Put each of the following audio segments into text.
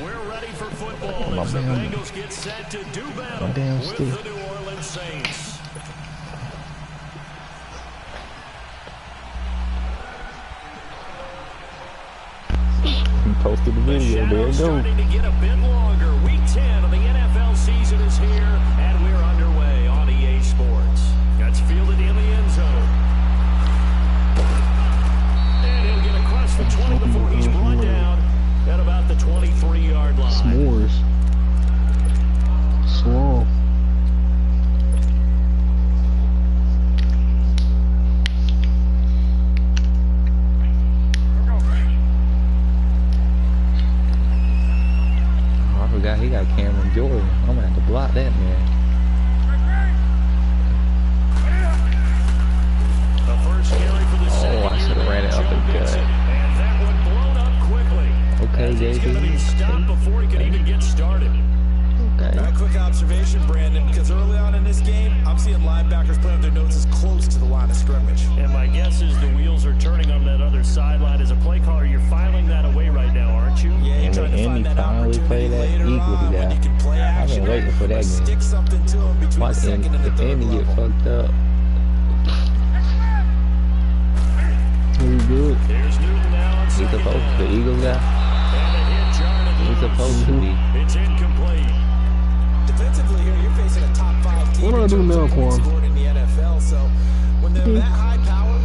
We're ready for football as the Bengals get set to do battle with the New Orleans Saints. Posted the video, there you go. Starting to get a bit longer. Week 10 of the NFL season is here, and we're underway on EA Sports. That's fielded in the end zone. And he'll get across the 20 before he's brought down at about the 23-yard line. S'mores. Slow. He got Cameron Jordan. I'm gonna have to block that man. Oh, I should have ran it up the gut. Okay, JB. Stop before he can even get started. Okay. A quick observation, Brandon, because early on in this game, I'm seeing linebackers putting their noses close to the line of scrimmage. And my guess is the wheels are turning on that other sideline. As a play caller, you're filing that away right now, aren't you? Yeah, you're trying to find that opportunity later on when you can play action. I've been waiting for that game. Stick something to him between the second and the third get level. fucked up. Pretty good. There's Newton now on He's second supposed to. down. The Eagles guy. And a hit, Jarnett He's supposed to be. It's incomplete. Defensively here, you're facing a top 5 team. What do I do now, Quan? Scored in the NFL, so when they're that high power,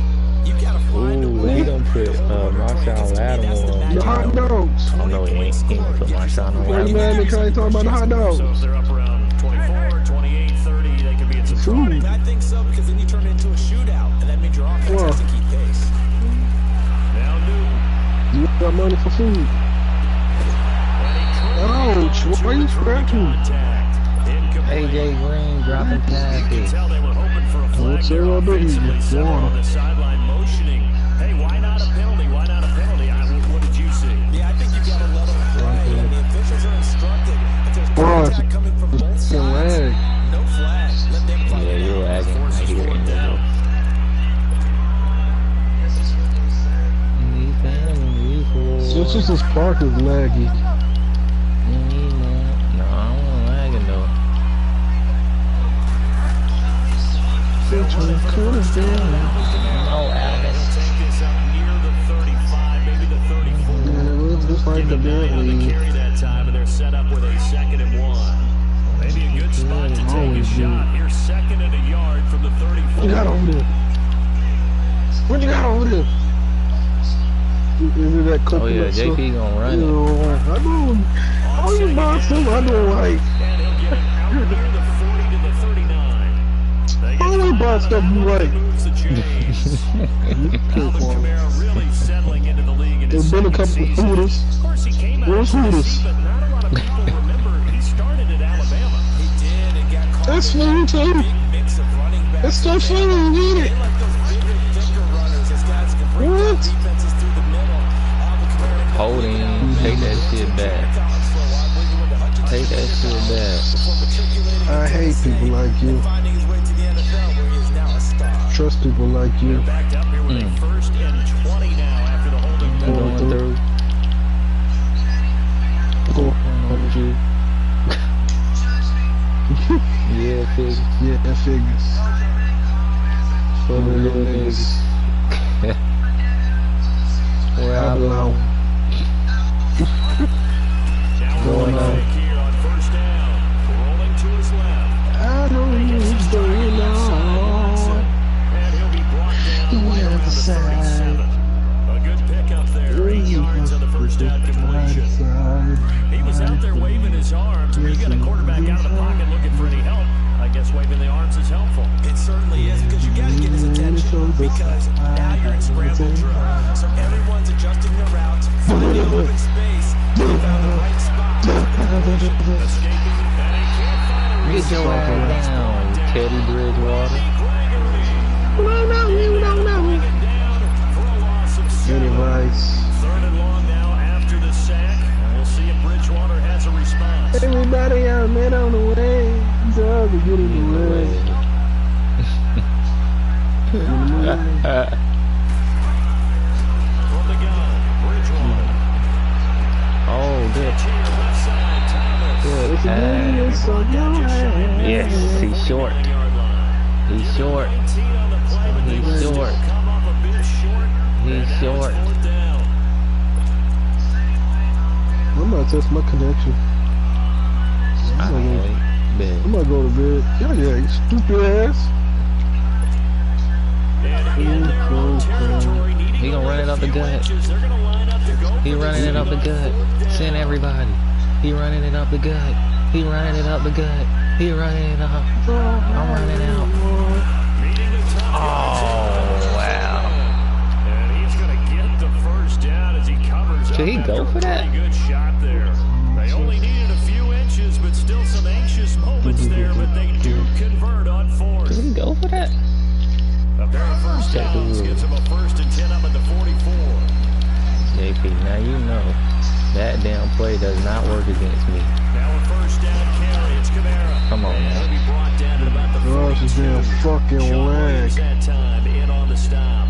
you gotta find a Ooh, way. he done put Marshawn Lattimore on. The hot dogs. Oh no, he ain't gonna put Marshawn on. Where you man they trying to talk about the hot dogs? So if they're up around 24, 28, 30, they could be in some trouble. I think so, because then you turn it into a shootout, and that means your offense has to keep pace. Now Newton. You got money for food. Ouch, why are you scratching? AJ Green dropping passes. Tell they were hoping for a flag What's there that about offensively. you? Several Yeah. on the sideline motioning. Hey, why not a penalty? Why not a penalty? What did you see? Yeah, I think you got to let them play, and the officials are instructed. If there's Bro, contact coming from both it's a sides, lag. no flag. Let them play. Yeah, you're lagging. I Forces hear it fourth in down. It's just this park is laggy. No, I don't want lagging though. No, Alex. Take this up near the 35, maybe the 34. Yeah, it looks just like the They Bentley. carry that time, and they're set up with a 2nd and 1. Maybe a good spot to take a shot. Here's 2nd and a yard from the 34. What you got over there? What you got over there? Is it that clip? Oh yeah, JP gonna run it. I know. Oh, you monster. I know, like. And he'll get it out near the 40 to the 39. They get Oh, we bought stuff you like. moves the chains. Alvin Kamara really settling into the league in his There's been a second couple season. of Hooters. Of course, he came out Where's of Hooters? Tennessee, but not a lot of people remember he started at Alabama. He did and got caught That's in funny, a too. big mix of running backs. That's so funny, you get They it. like those bigger, thicker runners, as guys can bring down What? defenses through the middle. Alvin Kamara Holding, take that shit back. Take that shit back. I hate people like you. Finding his way to the NFL, where he is now a star. Trust people like you. Backed up here with a 1st and 20 now after the holding Going Going penalty. through. Cool. Yeah, figures. Yeah, that figures. For the little niggas. Where I belong. Going on here on 1st down. Rolling to his left. I know what's going on. And he'll be brought down right around the 37. A good pickup there. 8 yards on the 1st down completion. He was out there waving his arms. When you get a quarterback out of the pocket looking for any help, I guess waving the arms is helpful. It certainly is, because you got to get his attention, because now you're in scramble drill. So everyone's adjusting their routes, finding open space. They found the right spot. Escaping, and he can't find a Get your ass down, Teddy Bridgewater. Gregory. Bring it down for a loss of 7. Anyways, 3rd and long now after the sack. And we'll see if Bridgewater has a response. everybody out man on the way. So we get in the way. From the gun, Bridgewater. Oh, good. Catch here, left Good pass. Yes, he's short. He's short. He's short. He's short. I'm gonna test my connection. I'm gonna go to bed. Yeah, you stupid ass. He gonna run it up the gut. He running it up the gut. Send everybody. He running it up the gut. He running it up the gut. He running it up. I'm running out. Oh, wow. And he's going to get the first down as he covers up. Should he go for that? Good shot there. They only needed a few inches, but still some anxious moments there, but they do convert on fourth. Should he go for that? A pair of first downs gives him a 1st and 10 up at the 44. JP, now you know that damn play does not work against me. Now a 1st down carry. It's Kamara. Come on, He'll man. be brought down at about the 42. Damn fucking leg. That time in on the stop.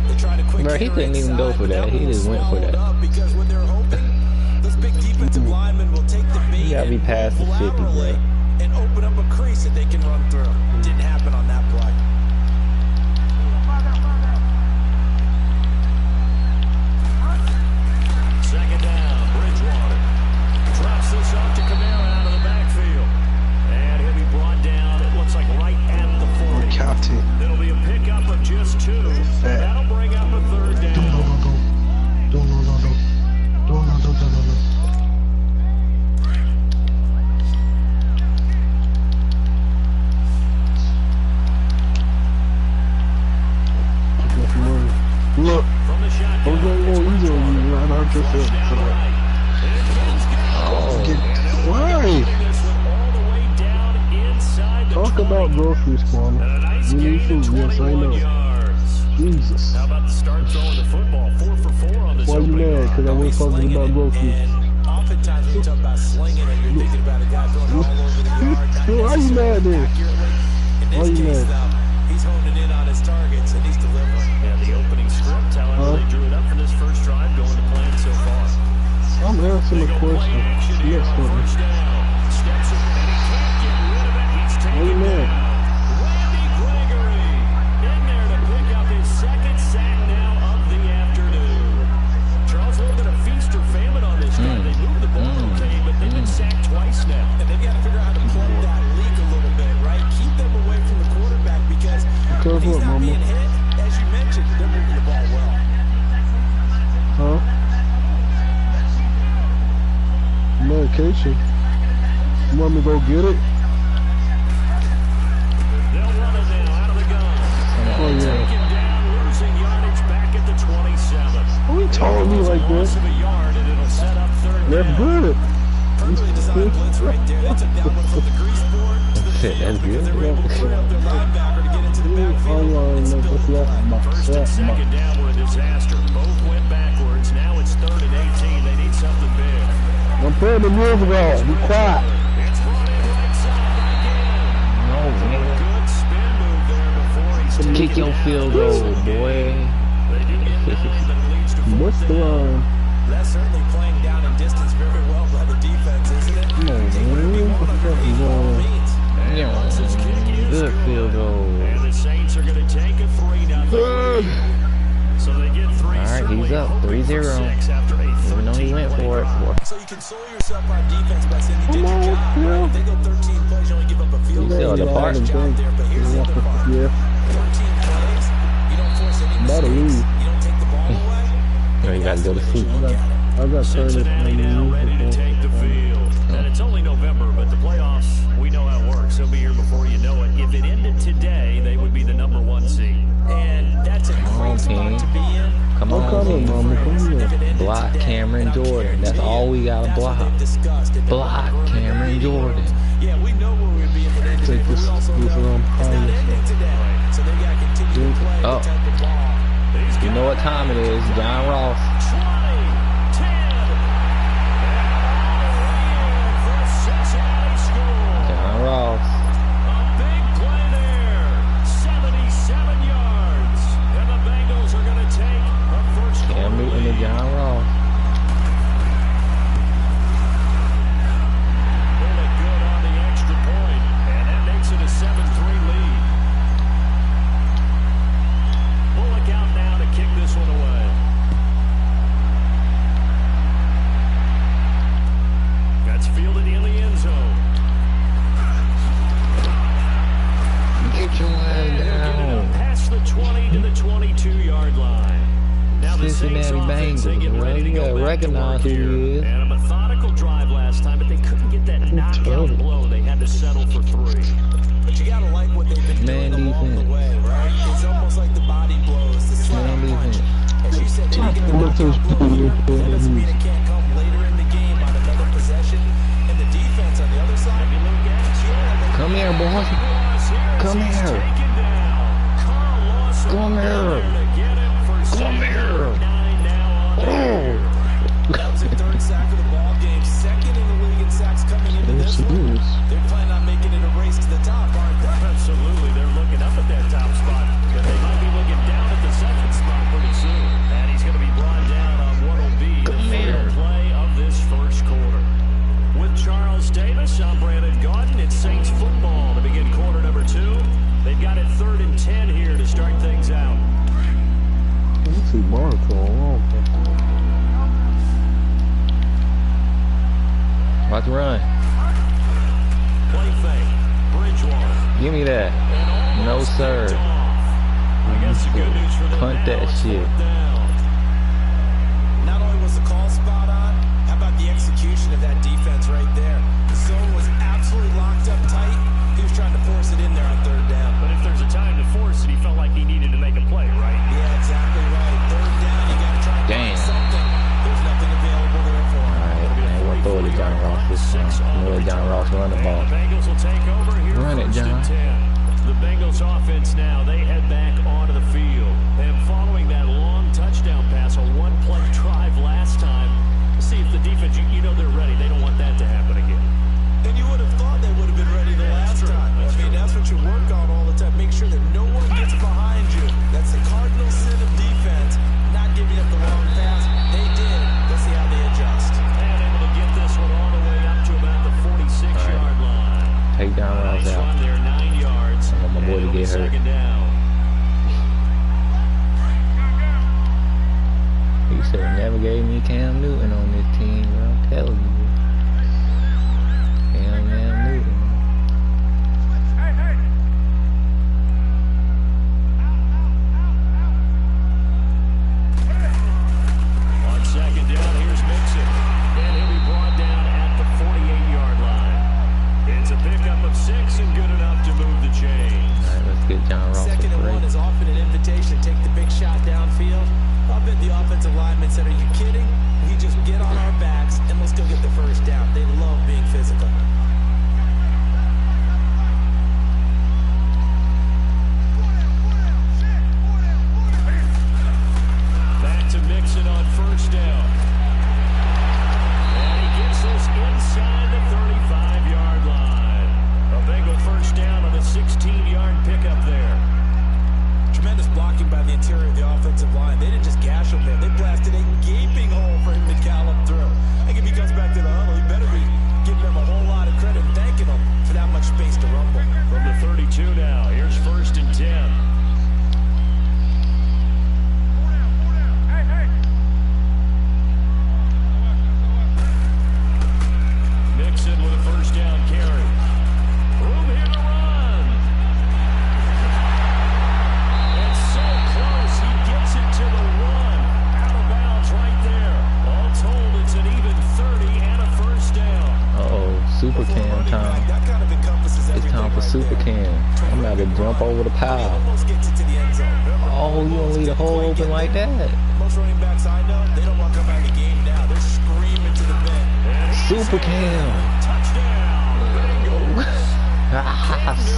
They tried to quick Bro, he couldn't even go for that. He just went for that. Because when they're hoping, those big defensive linemen will take the bait. You gotta be past the 50, bro. And open up a crease that they can run through. Didn't happen on that play. Second down, Bridgewater. Drops this off to Kamara out of the backfield. And he'll be brought down, it looks like right at the 40. Counting. It'll be a pickup of just 2. That'll bring up a 3rd down. Look, From the shotgun. I'm going to go easy on you, man. I just said, why? Talk about grocery squad. We need food, yes, I know. Jesus. How about the start throwing the football? 4 for 4 on this. Why you mad? Because I was talking about groceries. Oftentimes when you talk about slinging and you're thinking about a guy throwing all over the yard. Why you mad then? In this case, though, he's honing in on his targets and he's delivering. Yeah, the opening script, however, they drew it up for this first drive going to plan so far. I'm answering the question. Next one. Why you mad? Randy Gregory in there to pick up his 2nd sack now of the afternoon. Charles, a little bit of feast or famine on this guy. They moved the ball okay, but they've been sacked twice now. And they've got to figure out how to play that league a little bit, right? Keep them away from the quarterback because when he's not being hit, as you mentioned, they're moving the ball well. Huh? Medication. You want me to go get it? They'll run it now out of the gun. Oh, yeah. Taken down, losing yardage back at the 27. Who told me like Loss that? of a yard, and it'll set up 3rd That's down. good. Perfectly designed blitz right there. They took that one from the grease board to the Shit, that's good. they were able to clear up their linebacker to get into the backfield. And still first and second down were a disaster. Both went backwards. Now it's 3rd and 18. They need something big. I'm playing the music on. Be quiet. It's brought in right side again. No, man. Good spin move there before he's taken Kick your field goal, boy. They do get 9, but it leads to 4th What's the down. line? That's certainly playing down in distance very well by the defense, isn't it? Come on, Take whatever you man. want What the fuck is underneath, by all going on? means. And Yeah. once his kick is Good field goal. And the Saints are going to take a 3-0 lead. So they get 3. All right, he's up 3-0. Even though he went for it. So you console yourself on defense by saying you did your job, right? If they go 13 plays, you only give up a field You goal. still You the did part. your job there, but here's the other part. Yeah. 13 plays, you don't force any Better mistakes, leave. you don't take the ball away. You know, you gotta go to sleep. I got Cincinnati now ready to take the field. And it's only November, but the playoffs, we know how it works. They'll be here before you know it. If it ended today, they would be the number 1 seed. And that's a great spot to be in. Come I'm on, coming, team. mama. Come here. Block Cameron Jordan. That's all we gotta block. Block Cameron Jordan. Yeah, we know where we'd be if it ended. Take but this we also know around it's not behind ending today. So they got to continue to play Oh. the type of ball. You know what time it is, John Ross. 20, 10. Cincinnati score. John Ross. A big play there. 77 yards. And the Bengals are going to take the first Cam Newton to John Ross. Bengals, bro. You gotta recognize who he is. And a methodical drive last time, but they couldn't get that knockout blow. They had to settle for 3. But you gotta like what they've been doing along the way, right? It's almost like the body blows, the slap punch. As you said, they didn't get the knockout blow here. That doesn't mean it can't come later in the game on another possession. And the defense on the other side, come here, boy. Come here. Come here. Come here. Oh. That was their 3rd sack of the ball game, 2nd in the league in sacks coming into this one. They're planning on making it a race to the top, aren't they? Absolutely. They're looking up at that top spot, but they might be looking down at the 2nd spot pretty soon. And he's going to be brought down on what will be the final play of this first quarter. With Charles Davis, I'm Brandon Gaudin. It's Saints football to begin quarter number 2. They've got it 3rd and 10 here to start things out. Let's see Marco. About to run. Play fake. Bridgewater. Give me that. No, sir. I guess the good news for them Punt that shit. Not only was the call spot on, how about the execution of that defense right there? The zone was absolutely locked up tight. He was trying to force it in there on 3rd down. But if there's a time to force it, he felt like he needed to make a play, right? Yeah, exactly right. 3rd down, you got to try to find something. There's nothing available there for him. Alright, we'll throw it to John Ross this time. Let John Ross run the ball. The Bengals will take over here. Run it, John. The Bengals offense now, they head back onto the field. And following that long touchdown pass, a 1-play drive last time, see if the defense, you know they're ready. They don't want that to happen again. And you would have thought they would have been ready the last time. I mean, that's what you work on all the time. Make sure that no one gets behind you. That's the cardinal sin of defense, not giving up the wrong pass. They did. Let's see how they adjust. And able to get this one all the way up to about the 46-yard line. Take down Ross out. There, 9 yards. I want my boy to get hurt. He should have never gave me Cam Newton on this team, bro. I'm telling you. Cam Newton. On 2nd down, here's Mixon. And he'll be brought down at the 48-yard line. It's a pickup of 6 and good enough to move the chains. All right, let's get John Ross. 2nd and 1 is often an invitation to take the big shot downfield. I bet the offensive lineman said, are you kidding? We just get on our backs and let's go get the 1st down. They love being physical. Back to Mixon on 1st down. And he gets us inside the 35-yard line. A Bengal 1st down on a 16-yard pickup there. Tremendous blocking by the interior of the offensive line. They didn't just gash him there. They blasted a gaping hole for him to gallop through. I think if he comes back to the huddle, he better be giving him a whole lot of credit and thanking him for that much space to rumble. From the 32 now, here's 1st and 10. Mixon with a 1st down carry. Room here to run. It's so close. He gets it to the 1. Out of bounds right there. All told, it's an even 30 and a 1st down. Uh-oh, Super Cam time. It's time for Super Cam. I'm about to jump over the pile. Oh, you don't leave the hole open like that. Most running backs I know, they don't want to come out of the game now. They're screaming to the bench. Super Cam.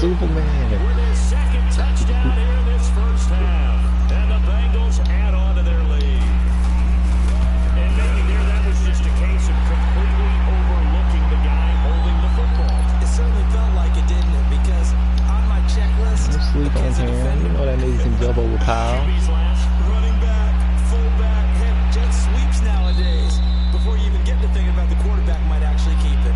Superman. With his 2nd touchdown here in this 1st half. And the Bengals add on to their lead. And maybe there that was just a case of completely overlooking the guy holding the football. It certainly felt like it, didn't it? Because on my checklist, You sleep on Cam. You know that nigga can jump over pile. running back, fullback, hip, jet sweeps nowadays. Before you even get to thinking about the quarterback might actually keep it.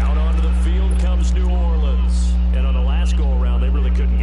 Out onto the field comes New Orleans. And on the last go-around, they really couldn't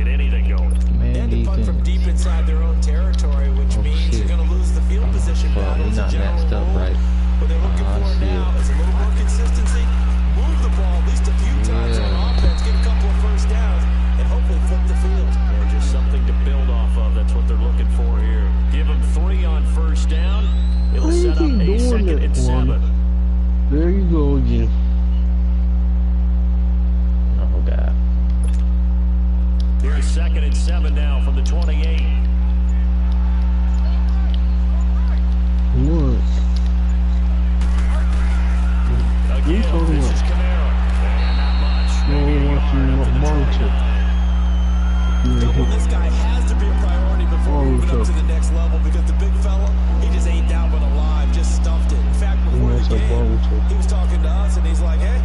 talking This about? is Kamara. And not much. No Maybe a one wants yard you up to the monitor. Well, this guy has to be a priority before moving up to the next level because the big fella, he just ain't down but alive, just stuffed it. In fact, before the game, he was talking to us and he's like, hey,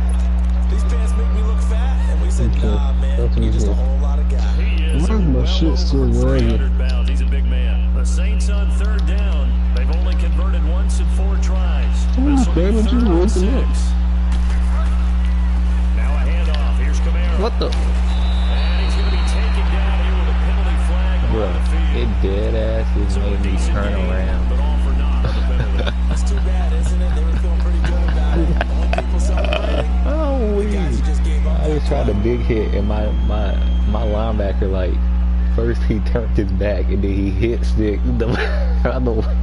these pants make me look fat. And we said, nah, man, you're just a whole lot of guy. He is Why is my well shit still over lagging? 300 pounds. He's a big man. The Saints on third down. They've only converted once in 4 tries. This will be Damn it, you 3rd and woke 6. him up. Now a handoff. Here's Kamara. What the? And he's going to be taken down here with a penalty flag on Bro, the field. it dead asses So a made me decent turn game, around. but all for naught on the penalty. That's too bad, isn't it? They were feeling pretty good about it. When people celebrating, Oh, the guys who just gave up I that just tried a big hit, and my linebacker, like, first he turned his back, and then he hit stick the other way.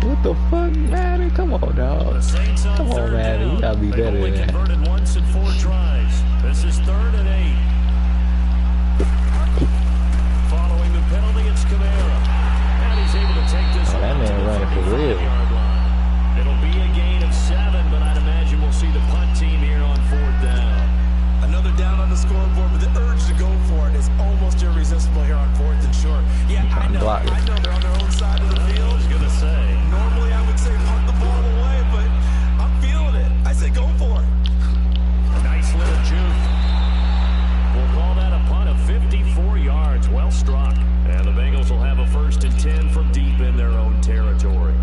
What the fuck, Madden? Come on, dog. The Saints on Come on, third Madden. down. You gotta be They've better only than that. converted once in 4 tries. This is 3rd and 8. Following the penalty, it's Kamara. And he's able to take this Oh, that one to man the running for real. 35-yard line. It'll be a gain of 7, but I'd imagine we'll see the punt team here on 4th down. Another down on the scoreboard, but the urge to go for it is almost irresistible here on 4th and short. Yeah, I know they're on their own side of the I field. was going to say. Normally I would say punt the ball away, but I'm feeling it. I say go for it. A nice little juke. We'll call that a punt of 54 yards. Well struck. And the Bengals will have a 1st and 10 from deep in their own territory.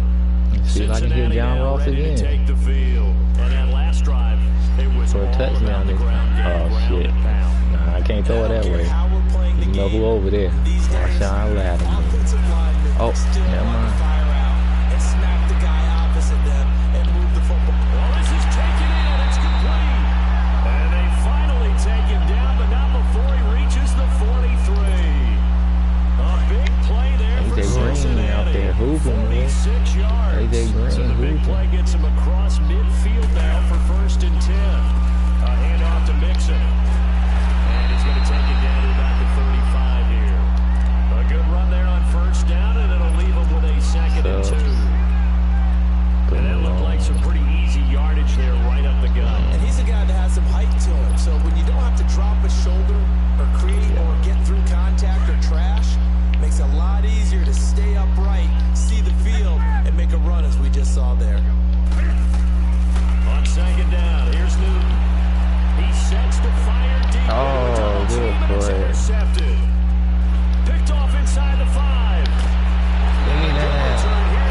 See if I can hit John now Ross ready to again. take the field. And that last drive, it was For a all touchdown about the this ground game, time. Oh, ground shit. and pound. Nah, I can't throw it that way. How we're playing the You know who game over there? these days, Marshawn Lattimore. offensive linemen Oh, still never want mind. to fire out and smack the guy opposite them and move the football. Well, this is taken in, and it's complete. And they finally take him down, but not before he reaches the 43. A big play there for AJ Green Cincinnati. out there hooping, man. 46 yards. AJ Green So the big hooping. play gets him across midfield now for 1st and 10. A handoff to Mixon. And he's going to take it down to about the 35 here. A good run there on 1st down, and it'll leave him with a 2nd and 2. And that looked like some pretty easy yardage there right up the gut. And he's a guy that has some height to him. So when you don't have to drop a shoulder or create or get through contact or trash, makes it a lot easier to stay upright, see the field, and make a run as we just saw there. On 2nd down, here's Newton. He sets to fire deep. Oh, good It's play. intercepted. Picked off inside the 5. Give me that.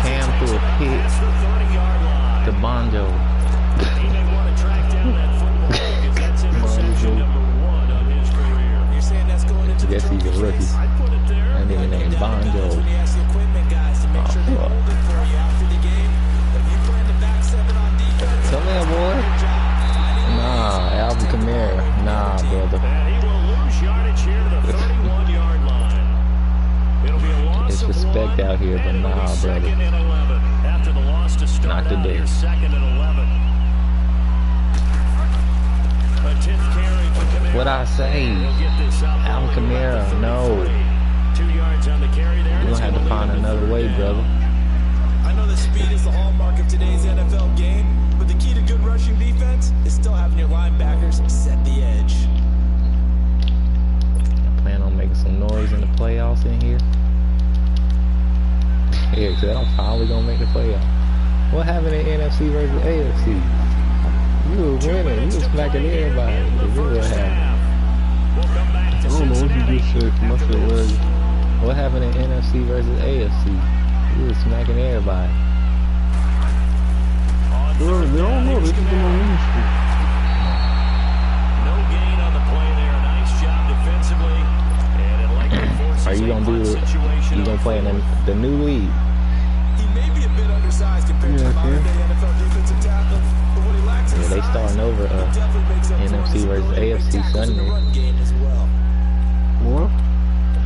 Cam threw a pick. Past the 30-yard line. The Bonjo. He may want to track down that football because that's interception number 1 of his career. You're saying that's going into Guess the he's a trophy rookie. case? I'd put it there. That nigga named Bonjo. When you ask the equipment guys to make sure they fuck. hold it for you after the game, if you play in the back 7 on defense, Come here, boy. good job. Nah, Alvin Kamara. Nah, brother. And he will lose yardage here to the 31-yard line. It'll be a loss It's of respect 1, out here, but and it'll be nah, brother. 2nd and 11. After the loss to start Not today. out here, 2nd and 11. A 10th carry for Kamara. What I say? He'll get this out Alvin probably about Kamara, the no. 33. 2 yards on the carry there. You're gonna have to find another way, brother. I know that speed is the hallmark of today's NFL game, but the key to good rushing defense is still having your linebackers set the edge. I plan on making some noise in the playoffs in here. Yeah, because I'm finally gonna make the playoffs. What happened in NFC versus AFC? You were winning. You were smacking everybody. You were what happened. We'll come back I to don't know what you Cincinnati just said. My after shit this. lagging. What happened in NFC versus AFC? You were smacking everybody. On Bro, third they don't down, know. They here's just been on Kamara. industry. No gain on the play there. Nice job defensively. And it likely forces Are you a gonna do punt it? situation You gonna on play in fourth. the new league? He may be a bit undersized compared to Yeah, modern day NFL defensive tackle, but what he lacks Yeah, is they size. starting over He definitely makes up for NFC his versus ability to make AFC tackles in the Sunday. run game as well. What?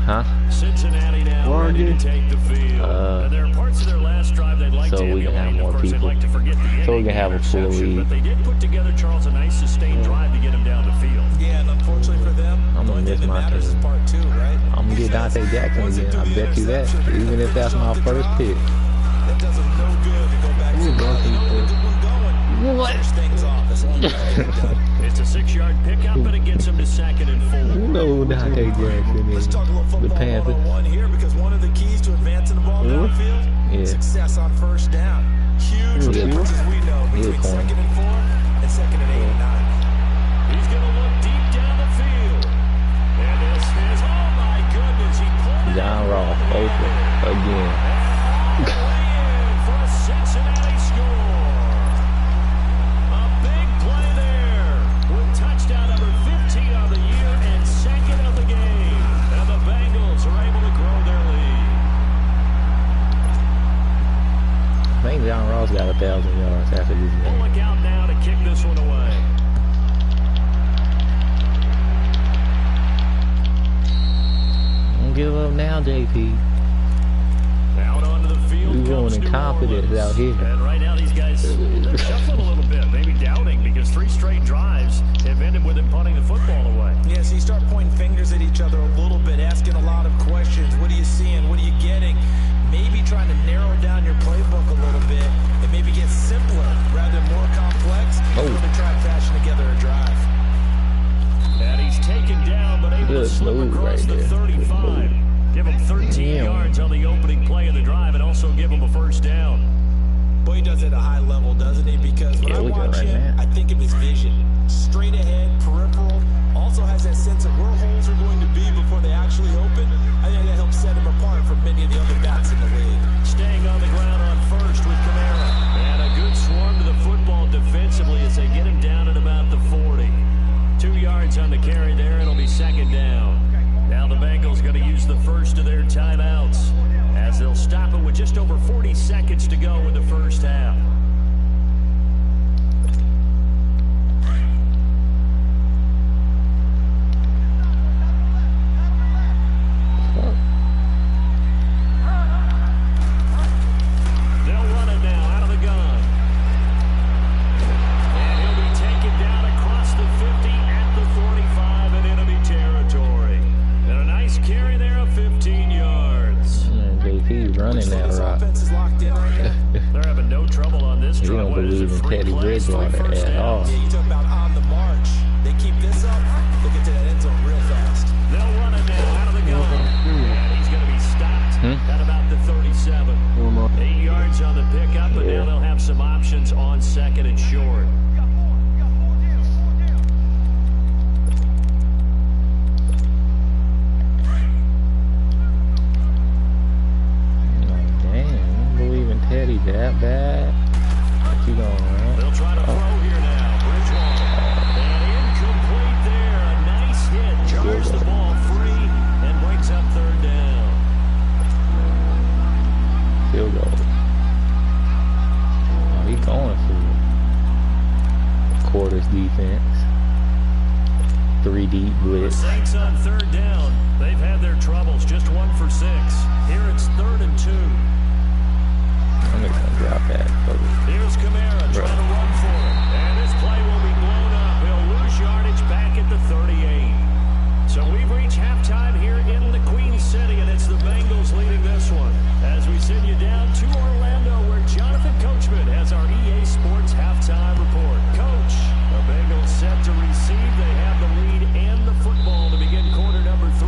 Huh? Cincinnati now Why ready to again? take the field. And there are parts of their last drive they'd like So to we can have emulate. more Of course, they'd people. like to forget the So we ending can have a full interception, lead. But they did put together, Charles, a nice sustained drive to get him down the field. Yeah, and unfortunately for them, I'm the gonna only miss thing that my matters is team. part 2, right? I'm gonna get Dante Jackson again. I bet you that. Even if that's my first pick. That does him no good to go back Who to Dante you know, first? get one going. What? It's a 6-yard pickup, and it gets him to 2nd and 4. You know Dante Jackson Let's is talk a little the football Panthers. 101 here, because one of the keys to advancing the ball downfield, success on first down. Huge difference, as we know, between 2nd and 4 and 2nd and 8 and 9. He's going to look deep down the field. And this is, oh my goodness, he pulled it. John Ross open again. And for a Cincinnati score. A big play there with touchdown number 15 on the year and 2nd of the game. And the Bengals are able to grow their lead. I think John Ross got 1,000 yards after this We'll game. look out now to kick this one away. Don't give up now, JP. Out onto the field. We going in confidence out here. And right now these guys they're shuffling a little bit, maybe doubting, because 3 straight drives have ended with him punting the football away. Yeah, so you start pointing fingers at each other a little bit, asking a lot of questions. What are you seeing? What are you getting? Maybe trying to narrow down your playbook a little bit and maybe get simpler rather than more complex to try and fashion together a drive. And he's taken down, but able to slip across the 35. Give him 13 yards on the opening play of the drive and also give him a first down. Boy, he does it at a high level, doesn't he? Because when I watch him, I think of his vision. Straight ahead, peripheral. Also has that sense of where holes are going to be before they actually open. I think that helps set him apart from many of the other backs in the league. Staying on the ground on first with Kamara. And a good swarm to the football defensively as they get him down at about the 40. 2 yards on the carry there. It'll be 2nd down. Now the Bengals going to use the first of their timeouts as they'll stop it with just over 40 seconds to go in the first half. They'll run it now out of the gun. And he'll be taken down across the 50 at the 45 and enemy territory. And a nice carry there of 15 yards. Man, JP running that rock. They're having no trouble on this You drive. don't believe in Teddy Bridgewater at all. Yeah, you talk about on the march. They keep this up, they'll get to that end zone real fast. They'll run it now out of the gun. And he's going to be stopped at about the 37. 8 yards on the pickup, but now they'll have some options on 2nd and short. Teddy that bad? What you going on? They'll try to throw here now. Bridgewater. And incomplete there. A nice hit. Jars the ball free and breaks up 3rd down. Field goal. Oh, he going for quarters defense. 3 deep blitz. The Saints on 3rd down. They've had their troubles. Just 1 for 6. Here it's 3rd and 2. I'm just gonna drop that. Here's Kamara trying to run for it. And this play will be blown up. He'll lose yardage back at the 38. So we've reached halftime here in the Queen City, and it's the Bengals leading this one. As we send you down to Orlando, where Jonathan Coachman has our EA Sports halftime report. Coach, the Bengals set to receive. They have the lead and the football to begin quarter number 3.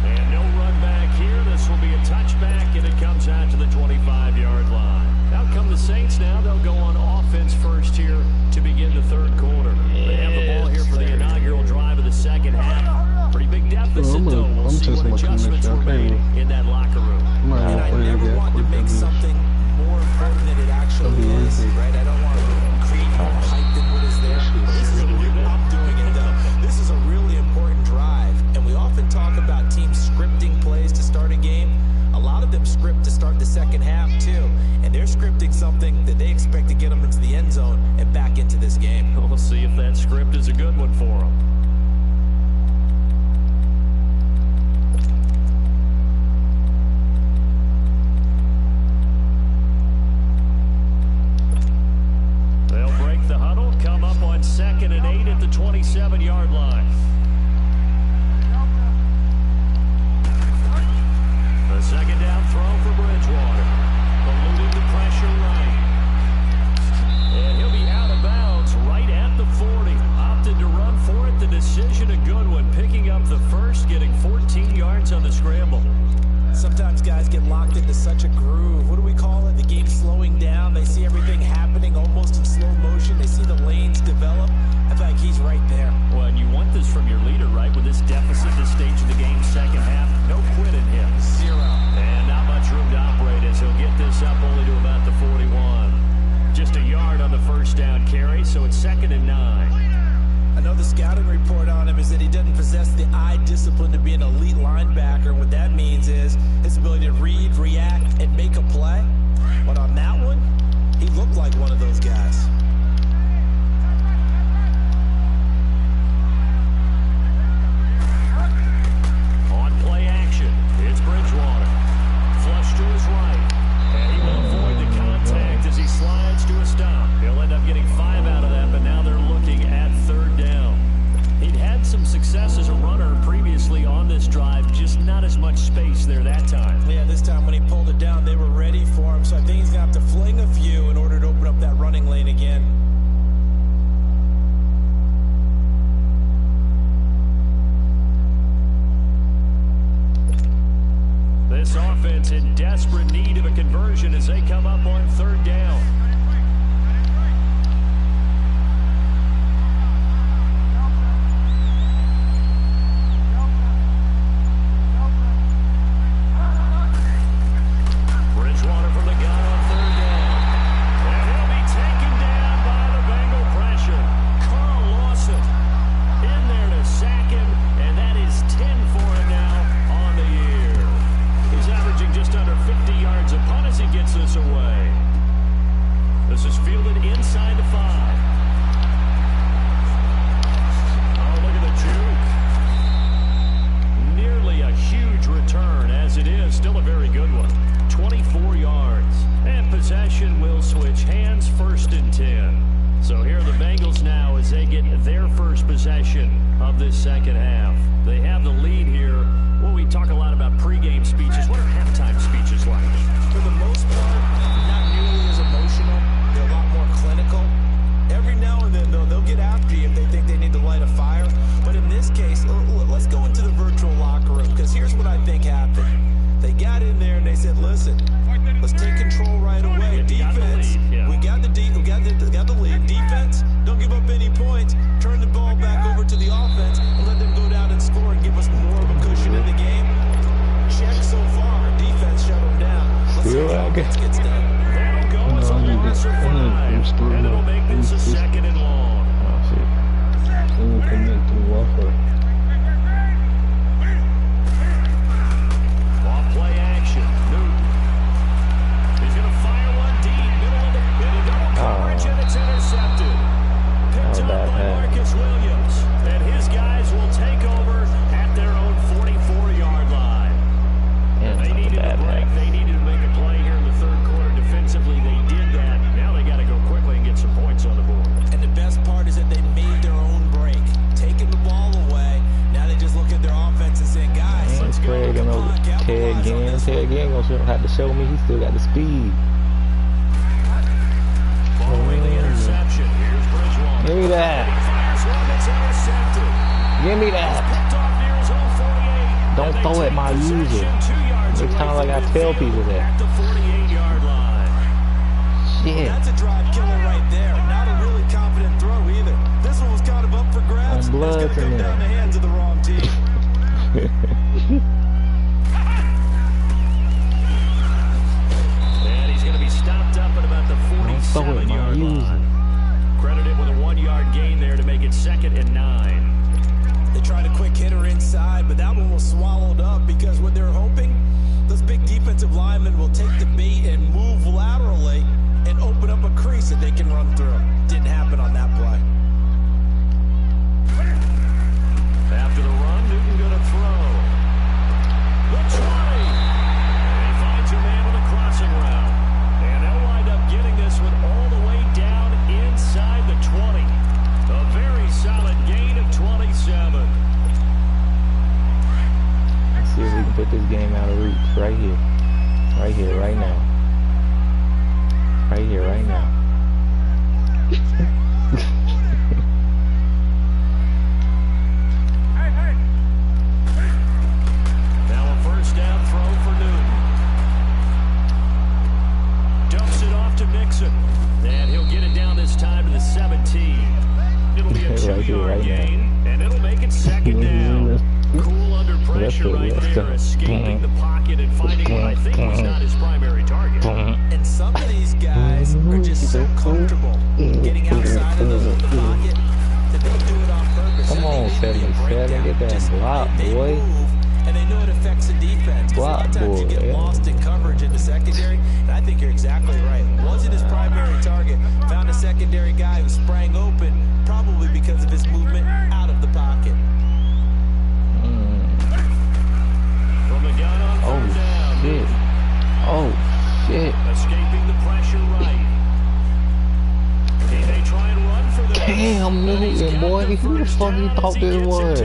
And no run back here. This will be a touchback, and it comes out to the 25-yard line. Out come the Saints now. They'll go on offense first here to begin the 3rd quarter. They have the ball here for the inaugural drive of the 2nd half. Pretty big deficit, though. We'll see what adjustments were made in that locker room. And I never want to make something more important than it actually is, right? I don't want to create more hype than what is there. This is a really, I'm doing it, though. This is a really important drive. And we often talk about teams scripting plays to start a game. A lot of them script to start the 2nd half, too. And they're scripting something that they expect to get them into the end zone and back into this game. We'll see if that script is a good one for them. They'll break the huddle, come up on 2nd and 8 at the 27-yard line. The 2nd down throw for Bridgewater. Eluding the pressure right. And he'll be out of bounds right at the 40. such a groove. What do we call it? The game's slowing down. They see everything happening almost in slow motion. They see the lanes develop. I feel like he's right there. Well, and you want this from your leader, right? With this deficit, this stage of the game, second half, no quit in him. 0. And not much room to operate as he'll get this up only to about the 41. Just a yard on the first down carry, so it's 2nd and 9. I know the scouting report on him is that he doesn't possess the eye discipline to be an elite linebacker. And what that means is his ability to read, react, and make a play. But on that one, he looked like one of those guys. On play action, it's Bridgewater. Flush to his right. And he will avoid the contact as he slides to a stop. He'll end up getting 5 out of that, but now they're looking at 3rd down. He'd had some success as a runner previously on this drive, just not as much space there that time. Yeah, this time when he pulled it down, they were ready for him. So I think he's going to have to fling a few in order to open up that running lane again. This offense in desperate need of a conversion as they come up on 3rd down. Bridgewater from the gun on 3rd down. And he'll be taken down by the Bengal pressure. Carl Lawson in there to sack him, and that is 10 for him now on the year. He's averaging just under 50 yards a punt as he gets this away. This is fielded inside the 5. Oh, look at the juke. Nearly a huge return, as it is still a very good one. 24 yards. And possession will switch hands, 1st and 10. So here are the Bengals now as they get their first possession of this second half. They have the lead here. Well, we talk a lot about pregame speeches. What are halftime speeches like? For the most part, not nearly as emotional. They're a lot more clinical. Every now and then, though, they'll get after you if they think they need to light a fire. But in this case, let's go into the virtual locker room, because here's what I think happened. They got in there and they said, listen, let's take control right away. Defense, we got the lead. Defense, don't give up any points. Turn the ball back over to the offense and let them go down and score and give us more of a cushion in the game. Check so far. Defense shut them down. Let's see how offense gets done. That'll go as a loss of 5, and it'll make this a 2nd and long. Off play action. Newton. He's going to fire one deep. Middle of the double coverage, and it's intercepted. Picked up by Marcus Williams. And his guys will take over at their own 44-yard line. They needed a break. They needed to make a play here in the 3rd quarter. Defensively, they did that. Now they got to go quickly and get some points on the board. And the best part is that they made their own break. Taking the ball away. Now they just look at their offense and say, guys, let's go. Ted Ginn gonna have to show me he still got the speed. Following the interception, here's Bridgewater. Give me that. Give me that. Don't throw at my user. It's kind of like I tell people that. At the 48-yard line. Shit. That's a drive killer right there. Not a really confident throw either. This one was kind of up for grabs. On blood it's going to come down the hands of the wrong team. And he's going to be stopped up at about the 47-yard line. Credited with a 1-yard gain there to make it 2nd and 9. They tried a quick hitter inside, but that one was swallowed up because what they're hoping, those big defensive linemen will take the bait and move laterally and open up a crease that they can run through. Didn't happen on that play. After the run, Newton going to throw. The 20. And he finds a man with a crossing route. And they'll wind up getting this one all the way down inside the 20. A very solid gain of 27. Let's see if we can put this game out of reach right here. Right here, right now. gain, and it'll make it second down. Cool under pressure right there, escaping the pocket and finding what I think was not his primary target. And some of these guys are just so comfortable getting outside of the pocket that they'll do it on purpose. Come on, 77, get that block, boy. And they know it affects the defense. Block, Sometimes you get lost in coverage in the secondary, and I think you're exactly right. Wasn't his primary target. Found a secondary guy who sprang open, probably because of his movement out of the pocket. From the gun on third down. Shit. Oh, shit. Escaping the pressure right. They try and run for the Damn, Newton, boy. Who the fuck you thought this was?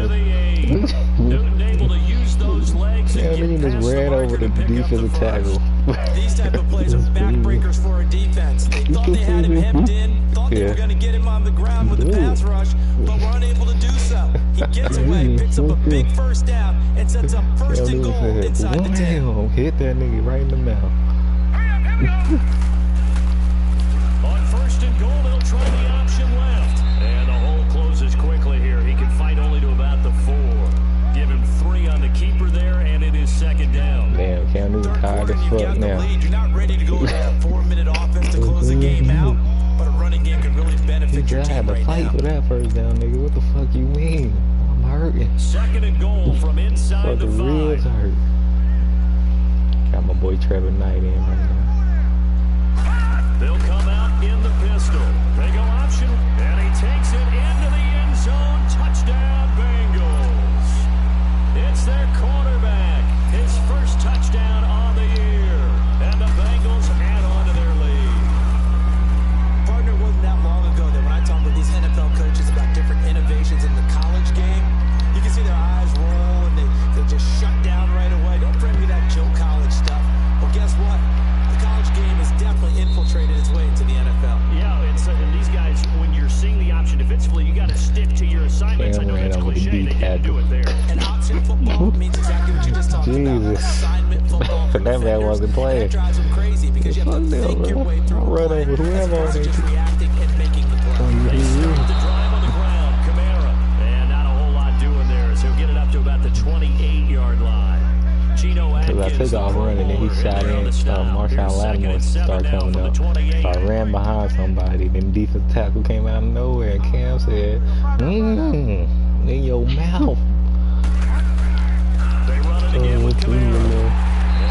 Newton able to use those legs and Yeah, get just past ran the over marker the to pick up defensive the tackle. These type of plays are backbreakers for a defense. They thought they had him hemmed in, thought they were going to get him on the ground with the pass rush, but were unable to do so. He gets away, picks up a big first down, and sets up first and goal inside the 10. Damn, hit that nigga right in the mouth. On first and goal, they'll try the option left. And the hole closes quickly here. He can fight only to about the 4. Give him 3 on the keeper there, and it is second down. Damn, Cam Newton tired as fuck now. You're not ready to go to that 4-minute offense to close the game out, but a running game can really benefit your I had team to right fight now. for that first down, nigga. What the fuck you mean? I'm hurting. Second and goal from inside the Fucking ribs 5. hurt. Got my boy Trevor Knight in right now. They'll come out in the pistol. They go option, and he takes it into the end zone. Touchdown, Bengals. It's their quarterback. His first touchdown on the year. And the Bengals add on to their lead. Partner, wasn't that long ago that when I talk with these NFL coaches about different innovations in the college game, you can see their eyes roll and they just shut down right away. Don't bring me that Joe College stuff. Well, guess what? The college game has definitely infiltrated its way into the NFL. Yeah, and these guys, when you're seeing the option defensively, you got to stick to your assignments. I know that's cliche. They didn't do it there. And option football means exactly what you just talked about. Jesus. Assignment football. That man wasn't playing. That drives them crazy because you have to think your way through a Run play over whoever as opposed to on just it. reacting and making the play. They start the drive on the ground. Kamara, and not a whole lot doing there, so he'll get it up to about the 28-yard line. Geno Because I Atkins, took off running and he shot in. Marshawn Lattimore started coming up. So I ran behind somebody. Then defensive tackle came out of nowhere and Cam said, in your mouth. They run it again with Kamara.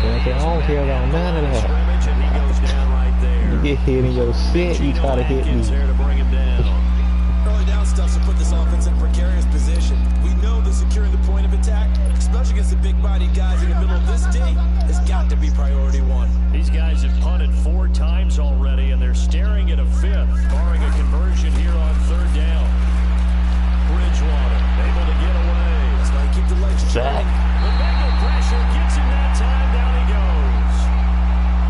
So I said, I don't care about none of that. Scrimmage, and he goes down right there. You get hit in your shit, you try to hit me. Atkins there to bring him down. Early down stuff to put this offense in a precarious position. We know that securing the point of attack, especially against the big-bodied guys in the middle of this day, has got to be priority 1. These guys have punted 4 times already, and they're staring at a 5th, barring a conversion here on third down. Bridgewater able to get away. That's why you keep the legs Zach. The Bengal pressure gets him that time. Down he goes.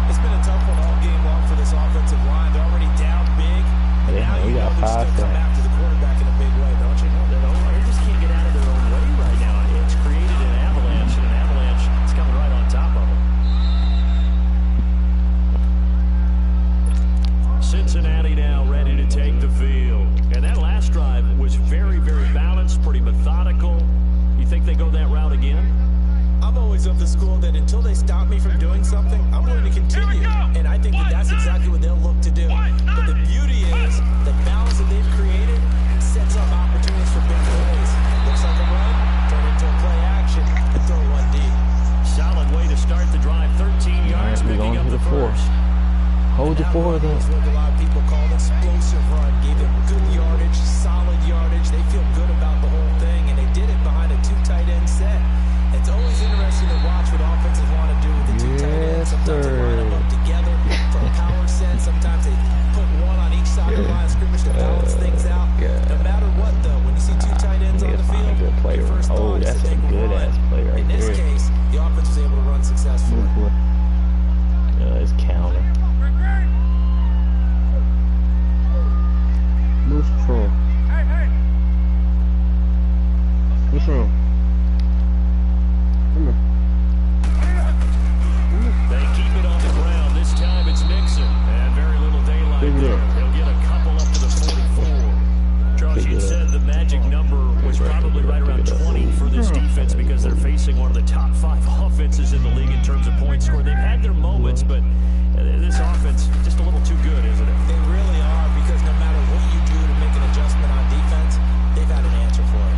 It's been a tough one all game long for this offensive line. They're already down big. And Yeah, now we you got know they 5 still come sacks. after the quarterback in a big way, don't you? They just can't get out of their own way right now. It's created an avalanche, and an avalanche is coming right on top of them. Cincinnati now ready to take the field. And that last drive was very, very balanced, pretty methodical. You think they go that route again? I'm always of the school that until they stop me from doing something, I'm going to continue. And I think that that's exactly what they'll look to do. But the beauty is the balance that they've created sets up opportunities for big plays. Looks like a run, turn into a play action, and throw one deep. Solid way to start the drive. 13 yards, We're picking going up to the the 4. first. Hold your That 4 run then. was what a lot of people call an explosive run. Gave them good yardage, solid yardage. They feel good about the whole thing, and they did it behind a 2 tight end set. It's always interesting to watch what offenses want to do with the 2 tight ends. Sometimes they line them up together for a power set. Sometimes they put one on each side of the line of scrimmage to balance things out. No matter what, though, when you see 2 tight ends on the field, Good play. your first Oh, thought is that's that a they will good run. ass play right In this there. case, the offense was able to run successfully. It's counting. What's wrong? What's wrong? Come on. They keep it on the ground. This time it's Nixon. And very little daylight Pick it there. up. He'll get a couple of probably right around 20 for this defense because they're facing one of the top 5 offenses in the league in terms of points scored. They've had their moments, but this offense just a little too good, isn't it? They really are, because no matter what you do to make an adjustment on defense, they've had an answer for it.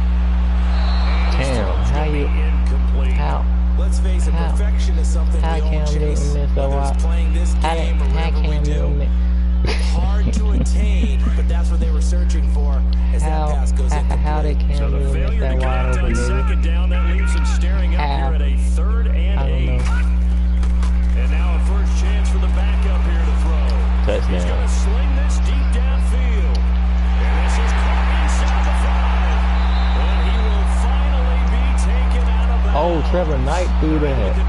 Damn, how? Let's face it, perfection is something we all chase. Whether it's playing this game or whatever we do. Hard to attain, but that's what they were searching for as that pass goes in. How they can't So the really failure miss to that get wide out open, on second down, that leaves them staring up here at a 3rd and 8. And now a first chance for the backup here to throw. Touchdown. He's going to sling this deep downfield. And this is caught inside the 5. And he will finally be taken out of bounds. Oh, Trevor Knight threw that.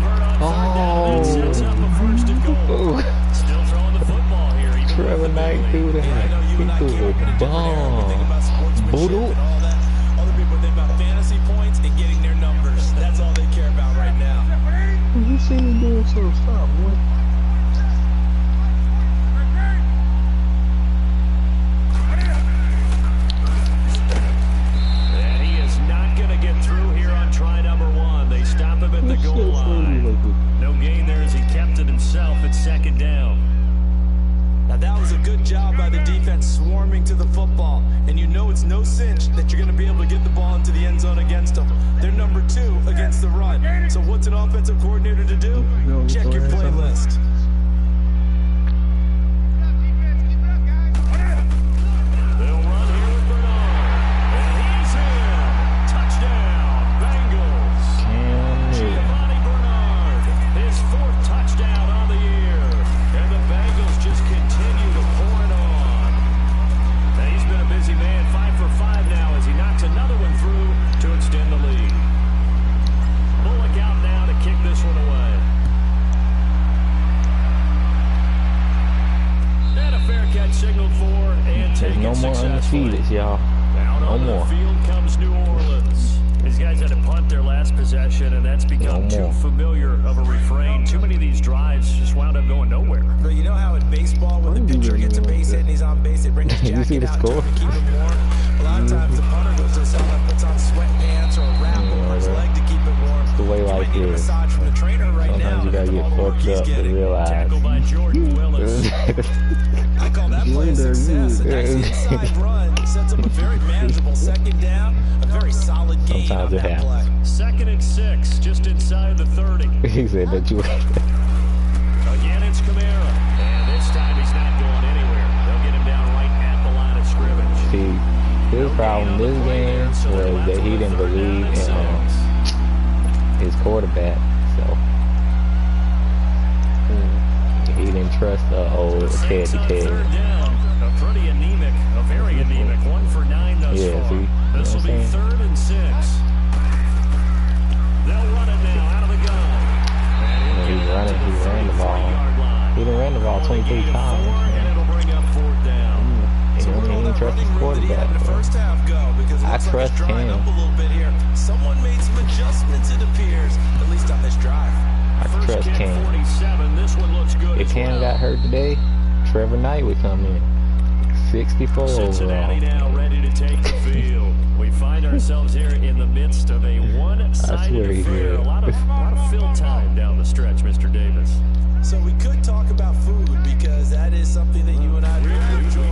Oh. Sets up a first and goal. Still throwing the football here. Trevor Knight threw that. He threw a bomb. Boodle. Other people think about fantasy points and getting their numbers. That's all they care about right now. You seen me doing some stuff, boy. And he is not going to get through here on try number 1. They stop him at the goal line. No gain there as he kept it himself at second down. Now that was a good job by the defense swarming to the football. And you know it's no cinch that you're going to be able to get the ball into the end zone against them. They're number 2 against the run. So what's an offensive coordinator to do? Check your playlist. They'll run here with Bernard. And he's in. Touchdown, Bengals. Giovanni Bernard, his 4th touchdown on the year. And the Bengals just continue to pour it on. Now he's been a busy man, 5 for 5 now as he knocks another one through to extend the lead. Bullock out now to kick this one away. And a fair catch signaled for and There's taken no more successfully. undefeated, y'all. Out No on more. the field comes New Orleans. These guys had to punt their last possession, and that's become No too more. familiar of a refrain. Too many of these drives just wound up going nowhere. But you know how in baseball, when the pitcher gets a base hit and he's on base, they bring his You see jacket the out score? to keep him warm. A lot of times the punter goes to the sideline, puts on sweatpants or a wrap over his leg to keep it warm. It's the way You life might need a is. massage from the trainer right now. Sometimes you gotta All get the work fucked he's up to getting. realize. Tackled by Jordan Willis. I call that play a success. A nice inside run sets up a very manageable second down. A very solid gain Sometimes on it that play. happens. 2nd and 6, just inside the 30. He said that you. Again, it's Kamara. And this time he's not going anywhere. They'll get him down right at the line of scrimmage. See, his problem this game was that he didn't believe in his quarterback, so he didn't trust the old Saints on Teddy. 3rd down. A pretty anemic, a very anemic. 1 for 9 thus Yeah, far. see? This will be 3rd and 6. They'll run it now out of the gun. And He ran the ball. He done ran the ball 23 times. And it'll bring up 4th down. He So don't even trust his that he had in the quarterback. first half go, because it I looks like trust it's drying him. up a little bit here. Someone made some adjustments, it appears, at least on this drive. I First trust kick, Cam. 47. This one looks good If as Cam well. got hurt today, Trevor Knight would come in. 64 Cincinnati overall. now ready to take the field. We find ourselves here in the midst of a one-sided swear he affair. did. A lot of fill time down the stretch, Mr. Davis. So we could talk about food, because that is something that you and I really enjoy.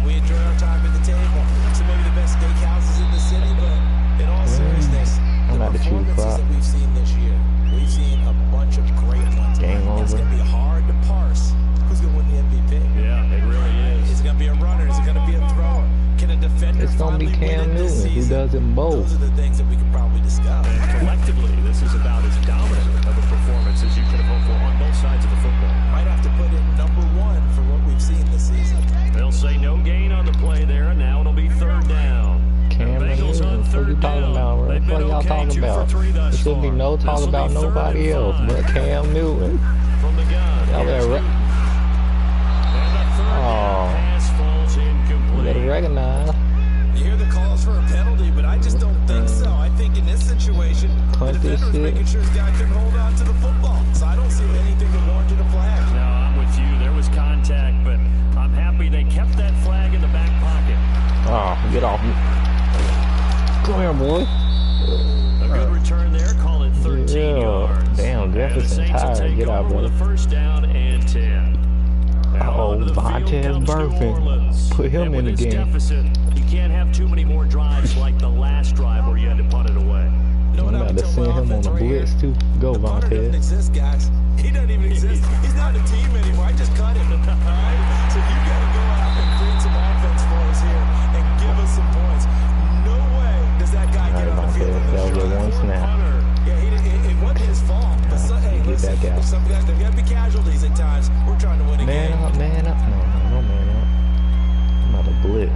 We enjoy our time at the table. So maybe the best steakhouses in the city, but in all seriousness, I'm the not the true performances crop. that we've seen this year, we've seen a bunch of great ones. Game And it's over. going to be hard to parse who's going to win the MVP. Yeah, it really is. Is it going to be a runner? Is it going to be a thrower? Can a defender It's gonna be finally win Cam it this Newton who season? does them both. Those are the things that we could probably discuss. And collectively, this is about as dominant of a performance as you could have hoped for on both sides of the football. Might have to put it number 1 for what we've seen this season. They'll say no gain on the play there, and now it'll be 3rd down. Cam Bengals on Newton, what you 3rd talking down. about, bro? They've What been y'all okay, talking 2 for about? 3 There thus should be far. no talk This'll about be 3rd and nobody else 5. but Cam Newton. From the gun. Y'all Here's better, Newton. And the 3rd down pass falls you better incomplete. recognize. You hear the calls for a penalty, but I just don't think so. I think in this situation, the Punt this defender was shit. making sure his guy couldn't hold on to the football. So I don't see anything that warranted a flag. No, I'm with you. There was contact, but I'm happy they kept that flag in the back pocket. Oh, get off me. Come here, there, boy. A good return there. Call it 13 yards. Damn, Jefferson tired. Get out, brother. First down and 10. Uh-oh, Vontaze Burfict. Put him in the game. Deficit, you can't have too many more drives like the last drive where you had to punt it away. I'm about to send him on the blitz, too. Go, Vontaze. Doesn't exist, guys. He doesn't even exist. He's not a team anymore. I just cut him. All right? So you got to go out and create some offense for us here and give us some points. No way does that guy get on the field. That was one snap. Yeah, it wasn't his fault. But listen, some guys, there got to be casualties at times. We're trying to win a game. Man up. No man up. I'm about to blitz.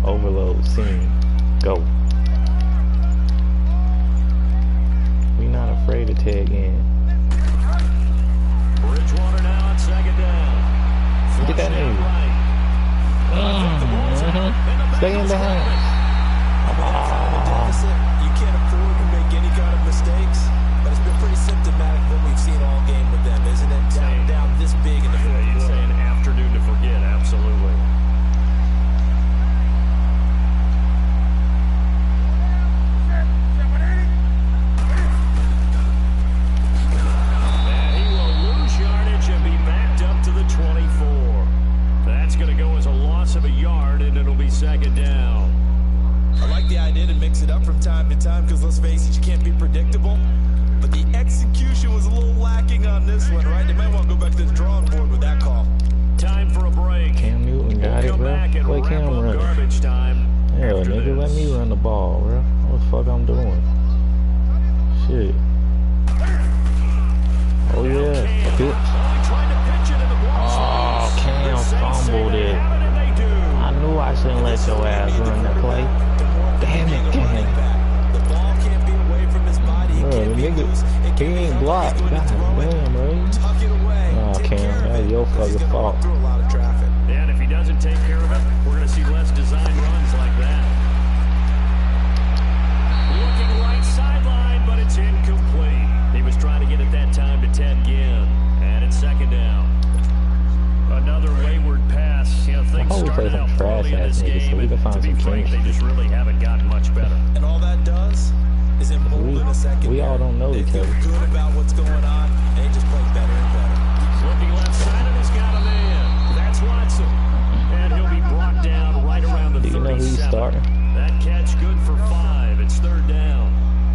Overload scene. Go. We not afraid to tag in. Bridgewater now on second down. Get that nigga. Stay in behind. You can't afford to make any kind of mistakes, but it's been pretty symptomatic what we've seen all game with them, isn't it? Down this big in the fourth quarter. You'd say an afternoon to forget, absolutely. And he will lose yardage and be backed up to the 24. That's going to go as a loss of a yard, and it'll be second down. I like the idea to mix it up from time to time because, let's face it, you can't be predictable. But the execution was a little lacking on this one, right? They might want to go back to the drawing board with that call. Time for a break. Cam Newton got it, bro. Play Cam running. Hell, nigga, let me run the ball, bro. What the fuck I'm doing? Shit. Oh, yeah. Bitch. Oh, Cam fumbled it. I knew I shouldn't let your ass run that play. Damn it, Cam. The ball can't be away from his body. Bro, the nigga, he ain't blocked. God damn, bro. Tuck it away. Oh, Cam, that's your fucking fault. Through a lot of traffic. Yeah, and if he doesn't take care of it, we're going to see less design runs like that. Looking right sideline, but it's incomplete. He was trying to get it that time to Ted Ginn, and it's second down. Another wayward pass. You know, things started out poorly in this game, and to be frank, they just really haven't gotten much better. And all that does is embolden a second. We all don't know each other. They feel good about what's going on, and they just play better and better. Looking left side, and he's got a man. That's Watson. And he'll be brought down right around the 37. Do you know who he's starting? That catch good for 5. It's third down.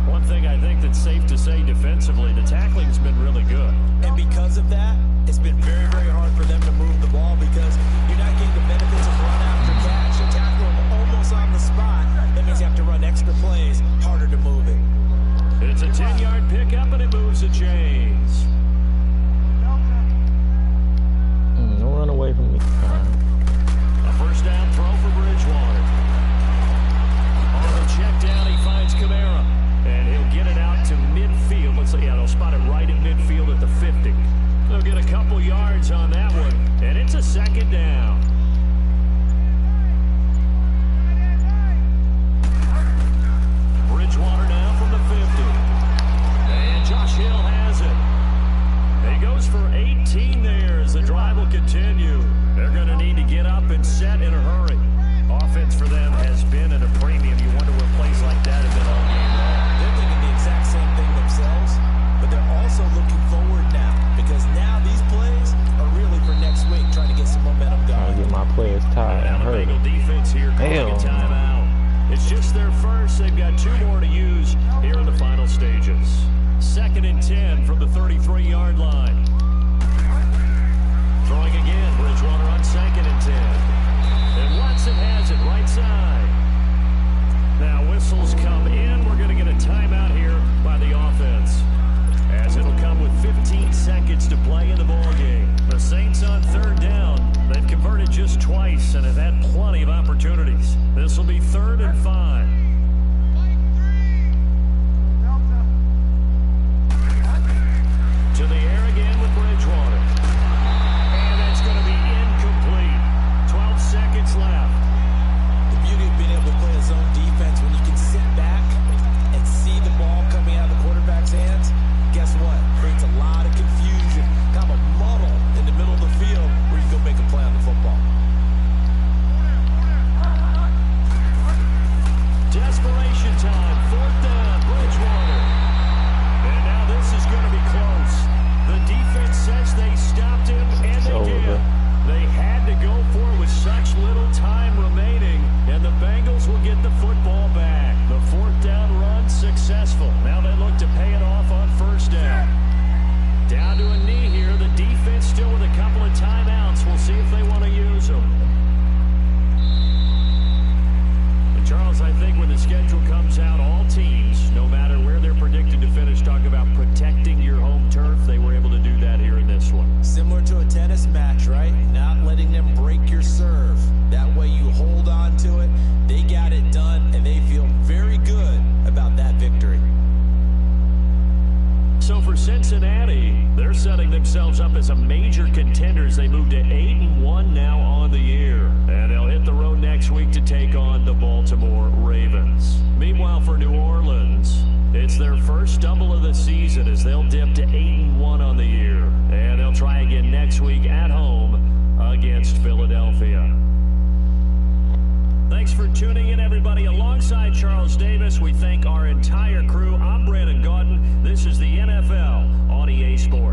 One thing I think that's safe to say defensively, the tackling's been really good. And because of that, it's been very, very hard for them to move the ball because you're not getting the benefits of run after catch. You tackle them almost on the spot. That means you have to run extra plays, harder to move it. It's a 10-yard pickup, and it moves the chains. Don't run away from me. A first down throw for Bridgewater. On the check down, he finds Kamara. And he'll get it out to midfield. Let's see, yeah, they'll spot it right in midfield at the 50. They'll get a couple yards on that one, and it's a second down. Bridgewater now from the 50. And Josh Hill has it. He goes for 18 there as the drive will continue. They're going to need to get up and set in a hurry. Offense for them has been at a premium. You wonder where plays like that have been all game long. They're thinking the exact same thing themselves, but they're also looking forward now because now these plays are really for next week, trying to get some momentum going. I'll get my players tired. I'm hurt. Bengal defense here calling a timeout. It's just their first. They've got 2 more to use here in the final stages. Second and 10 from the 33-yard line. Throwing again, Bridgewater on second and 10. And Watson has it right side. Now whistles come in. We're going to get a timeout here by the offense, as it'll come with 15 seconds to play in the ballgame. The Saints on third down. They've converted just twice and have had plenty of opportunities. This will be 3rd and 5. To the air again with Bridgewater. And that's going to be incomplete. 12 seconds left. The beauty of being able to play a zone defense when you can sit back and see the ball coming out of the quarterback's hands, guess what? Creates a lot of confusion, kind of a muddle in the middle of the field where you go make a play on the football. next week to take on the Baltimore Ravens. Meanwhile, for New Orleans, it's their first stumble of the season as they'll dip to 8-1 on the year. And they'll try again next week at home against Philadelphia. Thanks for tuning in, everybody. Alongside Charles Davis, we thank our entire crew. I'm Brandon Gaudin. This is the NFL on EA Sports.